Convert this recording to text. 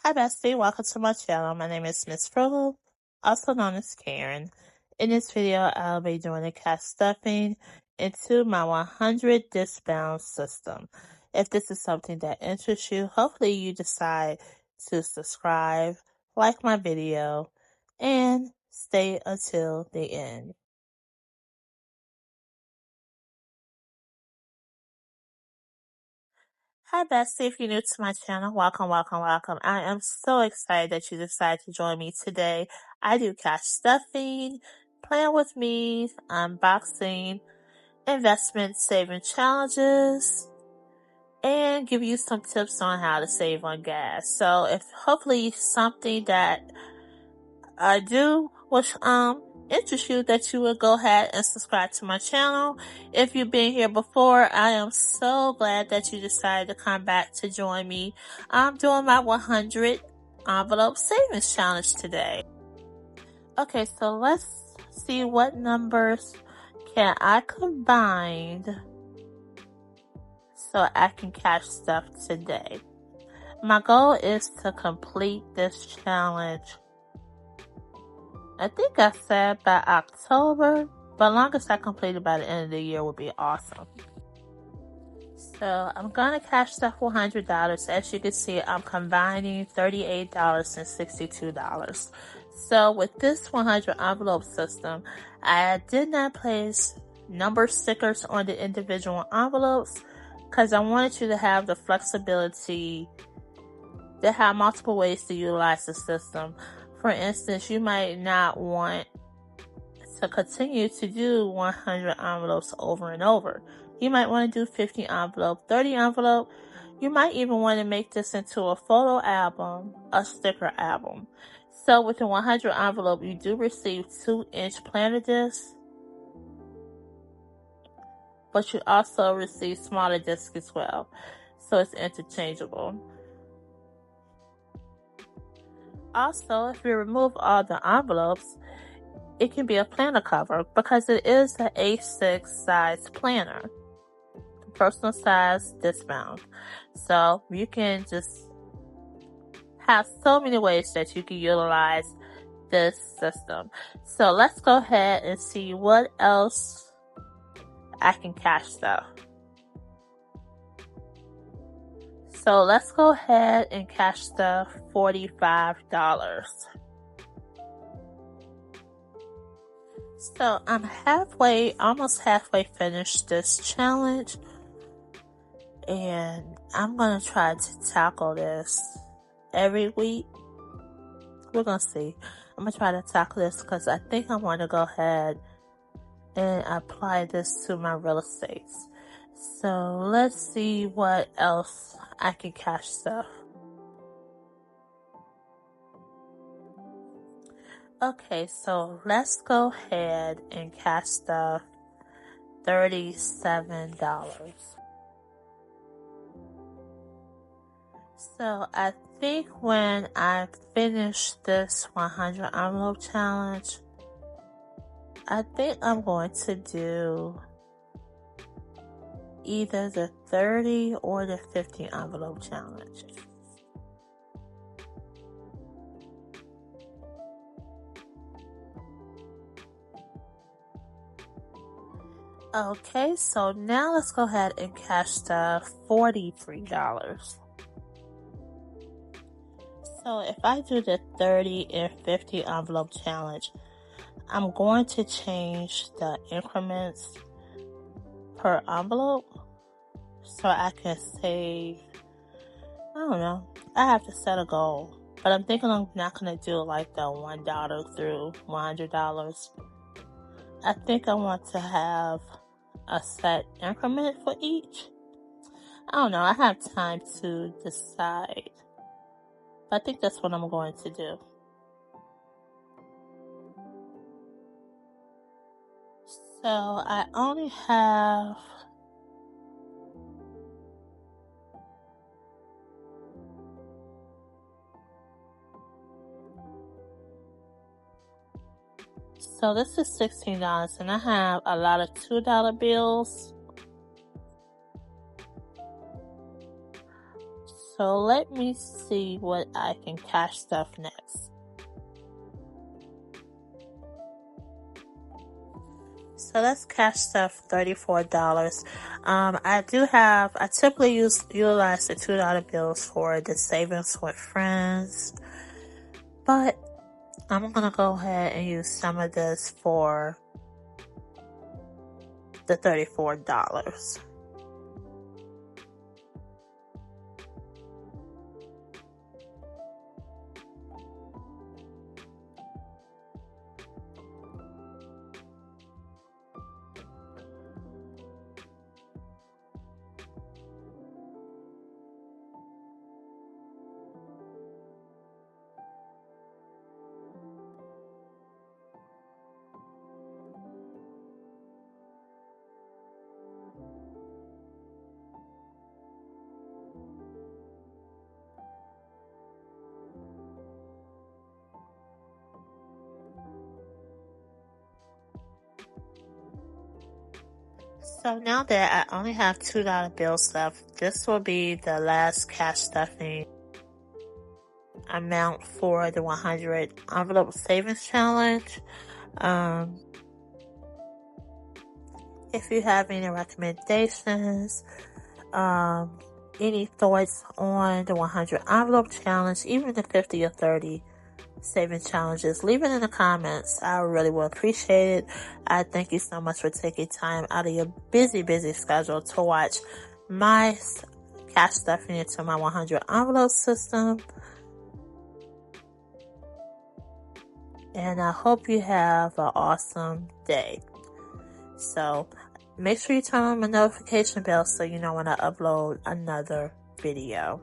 Hi bestie, welcome to my channel. My name is Miss Frugal, also known as Karen. In this video, I'll be doing a cat stuffing into my 100 discbound system. If this is something that interests you, hopefully you decide to subscribe, like my video, and stay until the end. Hi bestie, if you're new to my channel, welcome. I am so excited that you decided to join me today. I do cash stuffing, plan with me, unboxing, investment saving challenges, and give you some tips on how to save on gas. So if hopefully something that I do, which interest you, that you would go ahead and subscribe to my channel. If you've been here before, I am so glad that you decided to come back to join me. I'm doing my 100 envelope savings challenge today. Okay, so let's see what numbers can I combine so I can cash stuff today. My goal is to complete this challenge, I think I said by October, but longest I completed by the end of the year would be awesome. So I'm going to cash stuff $100. As you can see, I'm combining $38 and $62. So with this 100 envelope system, I did not place number stickers on the individual envelopes because I wanted you to have the flexibility to have multiple ways to utilize the system. For instance, you might not want to continue to do 100 envelopes over and over. You might want to do 50 envelope, 30 envelope. You might even want to make this into a photo album, a sticker album. So with the 100 envelope, you do receive 2-inch planner discs, but you also receive smaller discs as well. So it's interchangeable. Also, if you remove all the envelopes, it can be a planner cover because it is an A6 size planner, personal size discbound. So you can just have so many ways that you can utilize this system. So let's go ahead and see what else I can cash stuff. So let's go ahead and cash stuff $45. So I'm almost halfway finished this challenge, and I'm gonna try to tackle this every week. We're gonna see. I'm gonna try to tackle this because I think I want to go ahead and apply this to my real estate. So let's see what else I can cash stuff. Okay, so let's go ahead and cash stuff $37. So I think when I finish this 100 envelope challenge, I think I'm going to do either the 30 or the 50 envelope challenge. Okay, so now let's go ahead and cash stuff $43. So if I do the 30 and 50 envelope challenge, I'm going to change the increments per envelope so I can save, I don't know, I have to set a goal, but I'm thinking I'm not going to do like the $1 through $100. I think I want to have a set increment for each. I don't know, I have time to decide, but I think that's what I'm going to do. So I only have So this is $16, and I have a lot of $2 bills. So let me see what I can cash stuff next. So let's cash stuff $34. I typically utilize the $2 bills for the savings with friends, but I'm gonna go ahead and use some of this for the $34. So now that I only have $2 bills left, this will be the last cash stuffing amount for the 100 envelope savings challenge. If you have any recommendations, any thoughts on the 100 envelope challenge, even the 50 or 30 saving challenges, leave it in the comments. I really will appreciate it. I thank you so much for taking time out of your busy schedule to watch my cash stuffing into my 100 envelope system. And I hope you have an awesome day. So make sure you turn on my notification bell so you know when I upload another video.